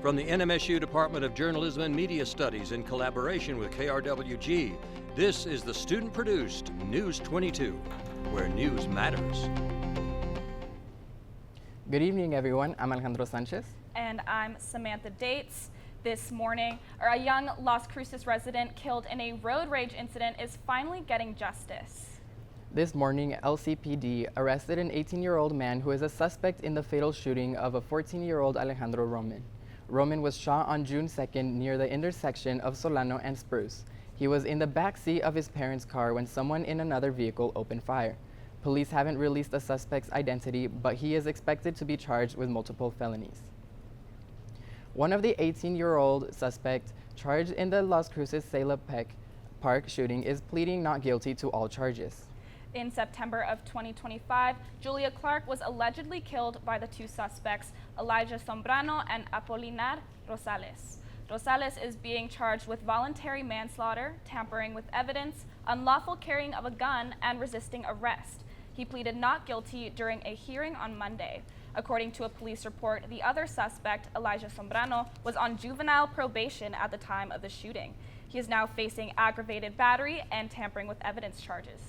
From the NMSU Department of Journalism and Media Studies in collaboration with KRWG, this is the student-produced News 22, where news matters. Good evening, everyone. I'm Alejandro Sanchez. And I'm Samantha Dates. This morning, a young Las Cruces resident killed in a road rage incident is finally getting justice. This morning, LCPD arrested an 18-year-old man who is a suspect in the fatal shooting of a 14-year-old Alejandro Roman. Roman was shot on June 2nd near the intersection of Solano and Spruce. He was in the back seat of his parents' car when someone in another vehicle opened fire. Police haven't released the suspect's identity, but he is expected to be charged with multiple felonies. One of the 18-year-old suspects charged in the Las Cruces Salapec Park shooting is pleading not guilty to all charges. In September of 2025, Julia Clark was allegedly killed by the two suspects, Elijah Sombrano and Apolinar Rosales. Rosales is being charged with voluntary manslaughter, tampering with evidence, unlawful carrying of a gun, and resisting arrest. He pleaded not guilty during a hearing on Monday. According to a police report, the other suspect, Elijah Sombrano, was on juvenile probation at the time of the shooting. He is now facing aggravated battery and tampering with evidence charges.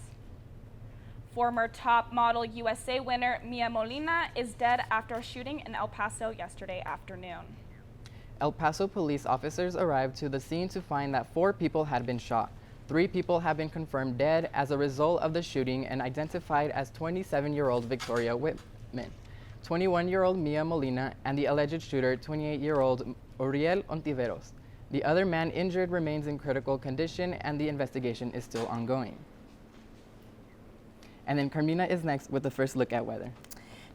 Former top model USA winner Mia Molina is dead after a shooting in El Paso yesterday afternoon. El Paso police officers arrived to the scene to find that 4 people had been shot. 3 people have been confirmed dead as a result of the shooting and identified as 27-year-old Victoria Whitman, 21-year-old Mia Molina, and the alleged shooter, 28-year-old Uriel Ontiveros. The other man injured remains in critical condition and the investigation is still ongoing. And then Carmina is next with the first look at weather.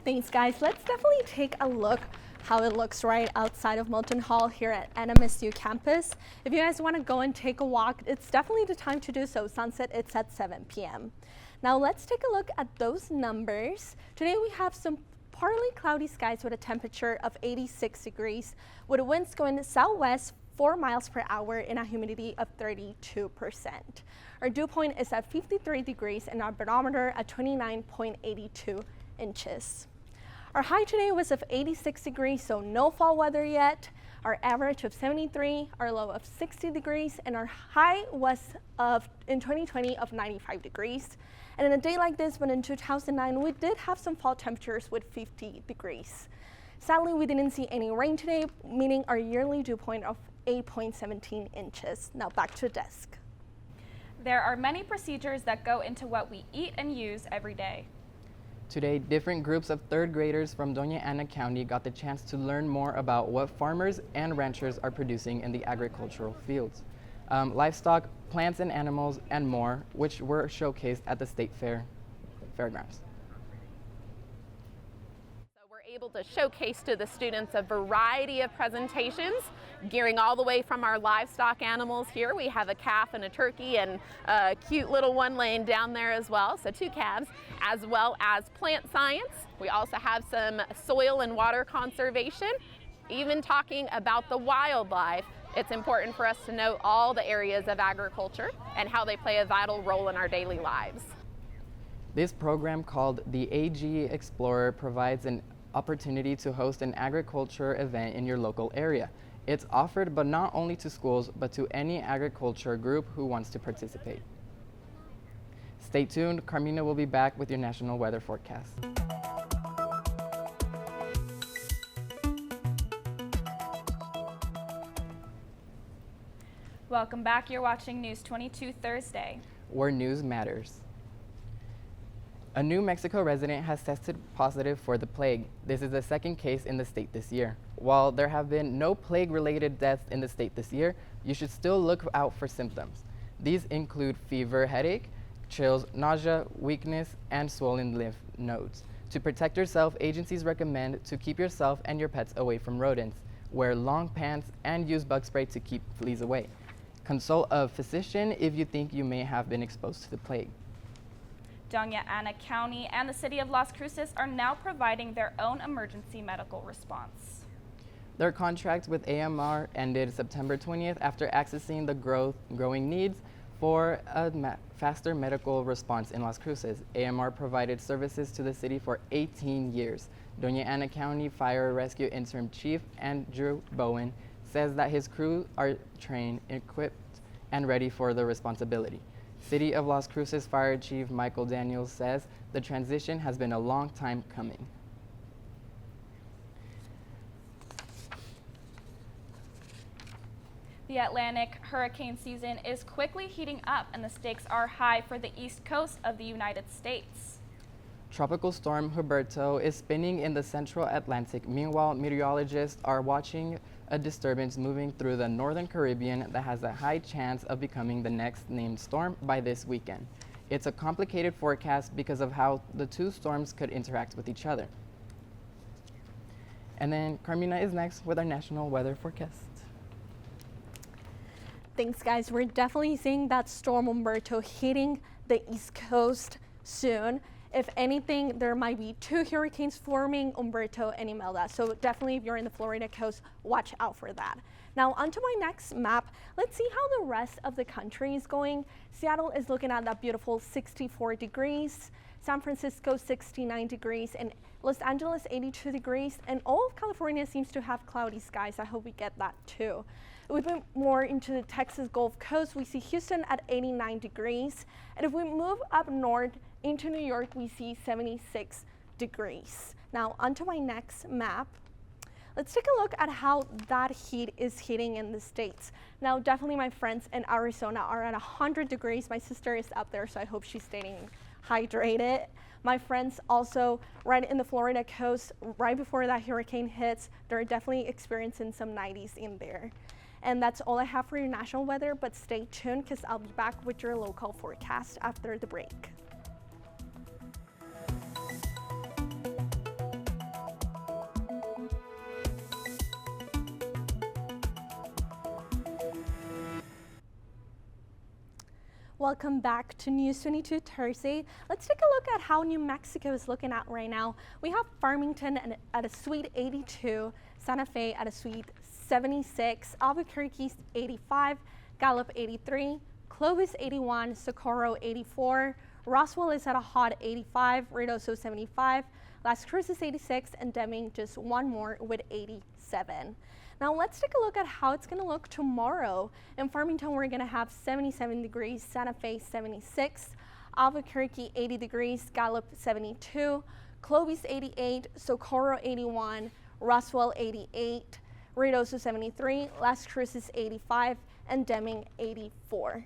Thanks, guys. Let's definitely take a look how it looks right outside of Moulton Hall here at NMSU campus. If you guys want to go and take a walk, it's definitely the time to do so. Sunset, it's at 7 p.m. Now let's take a look at those numbers. Today we have some partly cloudy skies with a temperature of 86 degrees, with winds going southwest 4 miles per hour and a humidity of 32%. Our dew point is at 53 degrees and our barometer at 29.82 inches. Our high today was of 86 degrees, so no fall weather yet. Our average of 73, our low of 60 degrees, and our high was in 2020 of 95 degrees. And in a day like this, when in 2009, we did have some fall temperatures with 50 degrees. Sadly, we didn't see any rain today, meaning our yearly dew point of 8.17 inches. Now back to the desk. There are many procedures that go into what we eat and use every day. Today, different groups of 3rd graders from Doña Ana County got the chance to learn more about what farmers and ranchers are producing in the agricultural fields. Livestock, plants and animals, and more, which were showcased at the State Fairgrounds. Able to showcase to the students a variety of presentations, gearing all the way from our livestock animals here. We have a calf and a turkey and a cute little one laying down there as well, so 2 calves, as well as plant science. We also have some soil and water conservation, even talking about the wildlife. It's important for us to know all the areas of agriculture and how they play a vital role in our daily lives. This program, called the AG Explorer, provides an opportunity to host an agriculture event in your local area. It's offered but not only to schools, but to any agriculture group who wants to participate. Stay tuned, Carmina will be back with your national weather forecast. Welcome back, you're watching News 22 Thursday, where news matters. A New Mexico resident has tested positive for the plague. This is the 2nd case in the state this year. While there have been no plague-related deaths in the state this year, you should still look out for symptoms. These include fever, headache, chills, nausea, weakness, and swollen lymph nodes. To protect yourself, agencies recommend to keep yourself and your pets away from rodents, wear long pants, and use bug spray to keep fleas away. Consult a physician if you think you may have been exposed to the plague. Doña Ana County and the city of Las Cruces are now providing their own emergency medical response. Their contract with AMR ended September 20th after accessing the growing needs for a faster medical response in Las Cruces. AMR provided services to the city for 18 years. Doña Ana County Fire Rescue Interim Chief Andrew Bowen says that his crew are trained, equipped, and ready for the responsibility. City of Las Cruces Fire Chief Michael Daniels says the transition has been a long time coming. The Atlantic hurricane season is quickly heating up and the stakes are high for the east coast of the United States. Tropical storm Huberto is spinning in the central Atlantic. Meanwhile, meteorologists are watching a disturbance moving through the northern Caribbean that has a high chance of becoming the next named storm by this weekend. It's a complicated forecast because of how the two storms could interact with each other. And then Carmina is next with our national weather forecast. Thanks, guys. We're definitely seeing that storm Humberto hitting the East Coast soon. If anything, there might be two hurricanes forming, Humberto and Imelda. So definitely if you're in the Florida coast, watch out for that. Now onto my next map. Let's see how the rest of the country is going. Seattle is looking at that beautiful 64 degrees. San Francisco 69 degrees and Los Angeles 82 degrees. And all of California seems to have cloudy skies. I hope we get that too. If we move more into the Texas Gulf Coast, we see Houston at 89 degrees. And if we move up north into New York, we see 76 degrees. Now onto my next map. Let's take a look at how that heat is hitting in the States. Now definitely my friends in Arizona are at 100 degrees. My sister is up there, so I hope she's staying hydrated. My friends also right in the Florida coast, right before that hurricane hits, they're definitely experiencing some 90s in there. And that's all I have for your national weather, but stay tuned because I'll be back with your local forecast after the break. Welcome back to News 22 Thursday. Let's take a look at how New Mexico is looking at right now. We have Farmington at a sweet 82, Santa Fe at a sweet 76, Albuquerque 85, Gallup 83, Clovis 81, Socorro 84, Roswell is at a hot 85, Ruidoso 75, Las Cruces 86, and Deming just one more with 87. Now let's take a look at how it's going to look tomorrow. In Farmington, we're going to have 77 degrees, Santa Fe 76, Albuquerque 80 degrees, Gallup 72, Clovis 88, Socorro 81, Roswell 88, Ruidoso 73, Las Cruces 85, and Deming 84.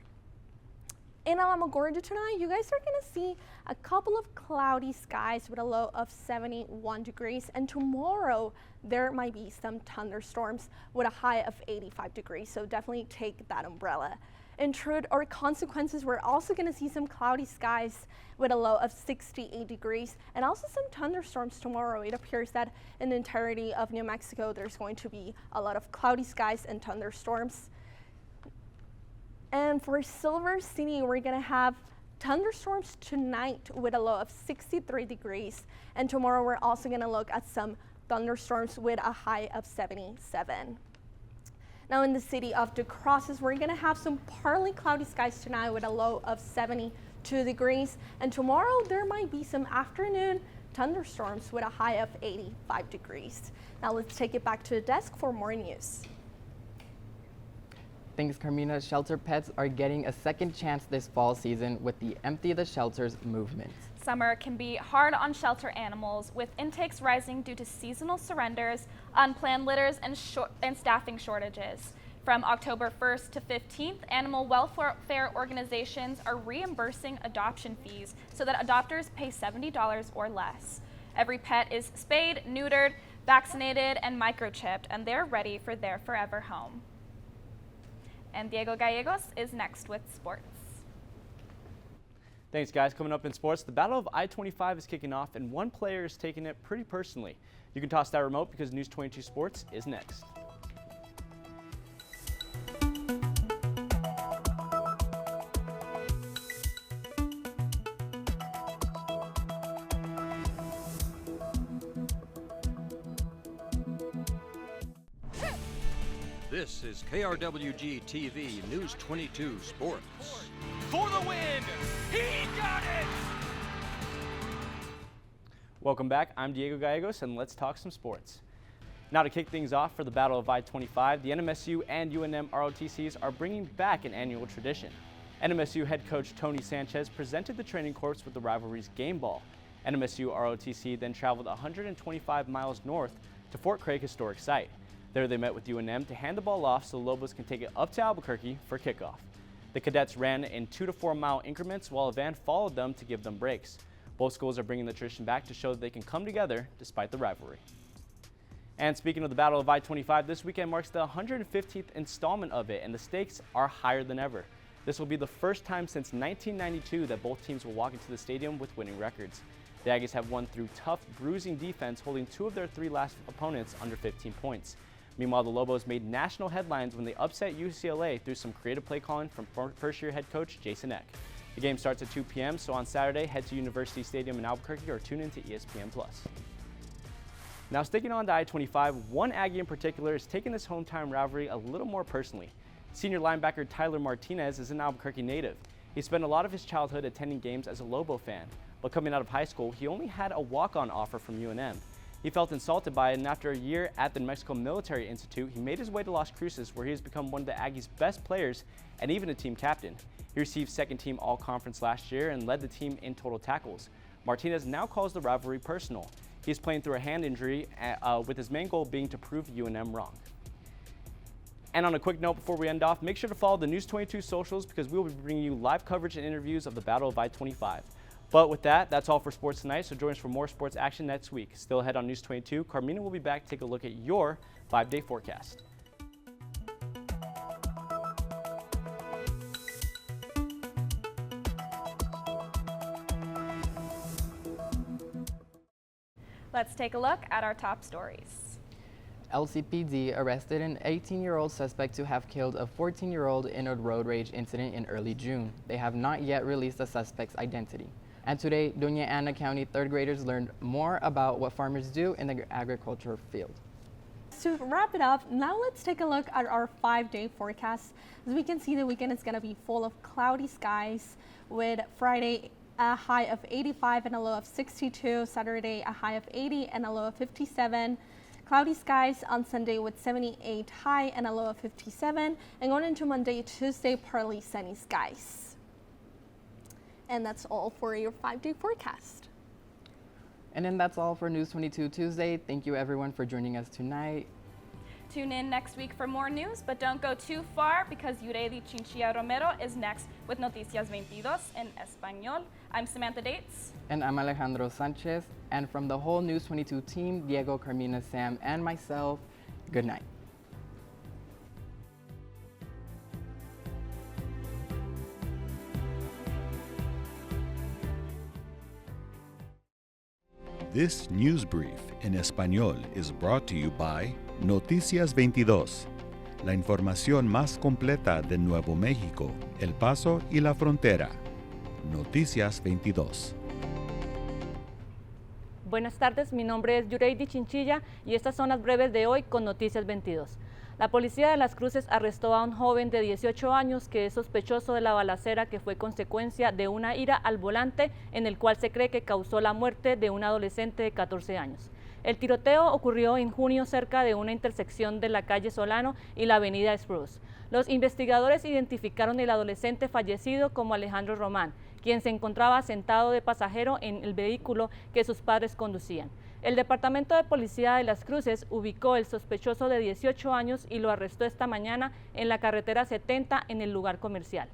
In Alamogordo tonight, you guys are going to see a couple of cloudy skies with a low of 71 degrees. And tomorrow, there might be some thunderstorms with a high of 85 degrees. So definitely take that umbrella. In truth or consequences, we're also going to see some cloudy skies with a low of 68 degrees and also some thunderstorms tomorrow. It appears that in the entirety of New Mexico, there's going to be a lot of cloudy skies and thunderstorms. And for Silver City, we're going to have thunderstorms tonight with a low of 63 degrees. And tomorrow, we're also going to look at some thunderstorms with a high of 77. Now in the city of the Cruces, we're going to have some partly cloudy skies tonight with a low of 72 degrees. And tomorrow, there might be some afternoon thunderstorms with a high of 85 degrees. Now let's take it back to the desk for more news. Thanks, Carmina. Shelter pets are getting a second chance this fall season with the Empty the Shelters movement. Summer can be hard on shelter animals, with intakes rising due to seasonal surrenders, unplanned litters, and staffing shortages. From October 1st to 15th, animal welfare organizations are reimbursing adoption fees so that adopters pay $70 or less. Every pet is spayed, neutered, vaccinated, and microchipped, and they're ready for their forever home. And Diego Gallegos is next with sports. Thanks, guys. Coming up in sports, the Battle of I-25 is kicking off, and one player is taking it pretty personally. You can toss that remote because News 22 Sports is next. This is KRWG-TV News 22 Sports. For the win! He got it! Welcome back, I'm Diego Gallegos, and let's talk some sports. Now to kick things off for the Battle of I-25, the NMSU and UNM ROTCs are bringing back an annual tradition. NMSU head coach Tony Sanchez presented the training corps with the rivalry's game ball. NMSU ROTC then traveled 125 miles north to Fort Craig Historic Site. There they met with UNM to hand the ball off so the Lobos can take it up to Albuquerque for kickoff. The cadets ran in 2 to 4 mile increments while a van followed them to give them breaks. Both schools are bringing the tradition back to show that they can come together despite the rivalry. And speaking of the Battle of I-25, this weekend marks the 115th installment of it, and the stakes are higher than ever. This will be the first time since 1992 that both teams will walk into the stadium with winning records. The Aggies have won through tough, bruising defense, holding 2 of their 3 last opponents under 15 points. Meanwhile, the Lobos made national headlines when they upset UCLA through some creative play calling from first-year head coach Jason Eck. The game starts at 2 p.m., so on Saturday, head to University Stadium in Albuquerque or tune into ESPN+. Now sticking on to I-25, one Aggie in particular is taking this hometown rivalry a little more personally. Senior linebacker Tyler Martinez is an Albuquerque native. He spent a lot of his childhood attending games as a Lobo fan, but coming out of high school, he only had a walk-on offer from UNM. He felt insulted by it, and after a year at the New Mexico Military Institute, he made his way to Las Cruces, where he has become one of the Aggies' best players and even a team captain. He received second-team All-Conference last year and led the team in total tackles. Martinez now calls the rivalry personal. He's playing through a hand injury, with his main goal being to prove UNM wrong. And on a quick note before we end off, make sure to follow the News22 socials because we will be bringing you live coverage and interviews of the Battle of I-25. But with that, that's all for sports tonight, so join us for more sports action next week. Still ahead on News22, Carmina will be back to take a look at your 5-day forecast. Let's take a look at our top stories. LCPD arrested an 18-year-old suspect to have killed a 14-year-old in a road rage incident in early June. They have not yet released the suspect's identity. And today, Doña Ana County third graders learned more about what farmers do in the agriculture field. To wrap it up, now let's take a look at our 5-day forecast. As we can see, the weekend is going to be full of cloudy skies with Friday a high of 85 and a low of 62, Saturday a high of 80 and a low of 57. Cloudy skies on Sunday with 78 high and a low of 57, and going into Monday, Tuesday, partly sunny skies. And that's all for your 5-day forecast. And then that's all for News22 Tuesday. Thank you everyone for joining us tonight. Tune in next week for more news, but don't go too far because Yureli Chinchilla Romero is next with Noticias 22 en Español. I'm Samantha Dates. And I'm Alejandro Sanchez. And from the whole News22 team, Diego, Carmina, Sam, and myself, good night. This news brief en español is brought to you by Noticias 22, la información más completa de Nuevo México, El Paso y la frontera. Noticias 22. Buenas tardes, mi nombre es Yureli Chinchilla y estas son las breves de hoy con Noticias 22. La policía de Las Cruces arrestó a un joven de 18 años que es sospechoso de la balacera que fue consecuencia de una ira al volante en el cual se cree que causó la muerte de un adolescente de 14 años. El tiroteo ocurrió en junio cerca de una intersección de la calle Solano y la avenida Spruce. Los investigadores identificaron al adolescente fallecido como Alejandro Román, quien se encontraba sentado de pasajero en el vehículo que sus padres conducían. El Departamento de Policía de Las Cruces ubicó el sospechoso de 18 años y lo arrestó esta mañana en la carretera 70 en el lugar comercial.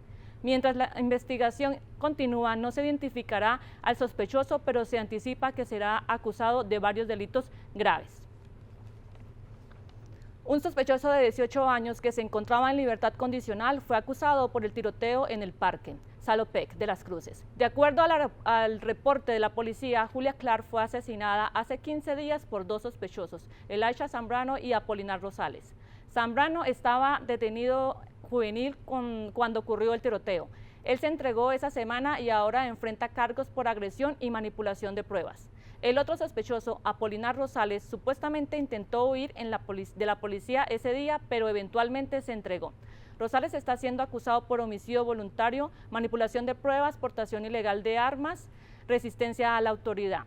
Mientras la investigación continúa, no se identificará al sospechoso, pero se anticipa que será acusado de varios delitos graves. Un sospechoso de 18 años que se encontraba en libertad condicional fue acusado por el tiroteo en el parque Salopec de Las Cruces. De acuerdo al reporte de la policía, Julia Clark fue asesinada hace 15 días por 2 sospechosos, Elisha Zambrano y Apolinar Rosales. Zambrano estaba detenido juvenil cuando ocurrió el tiroteo. Él se entregó esa semana y ahora enfrenta cargos por agresión y manipulación de pruebas. El otro sospechoso, Apolinar Rosales, supuestamente intentó huir de la policía ese día, pero eventualmente se entregó. Rosales está siendo acusado por homicidio voluntario, manipulación de pruebas, portación ilegal de armas, resistencia a la autoridad.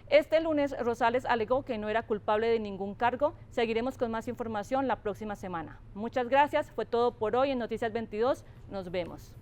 Este lunes, Rosales alegó que no era culpable de ningún cargo. Seguiremos con más información la próxima semana. Muchas gracias. Fue todo por hoy en Noticias 22. Nos vemos.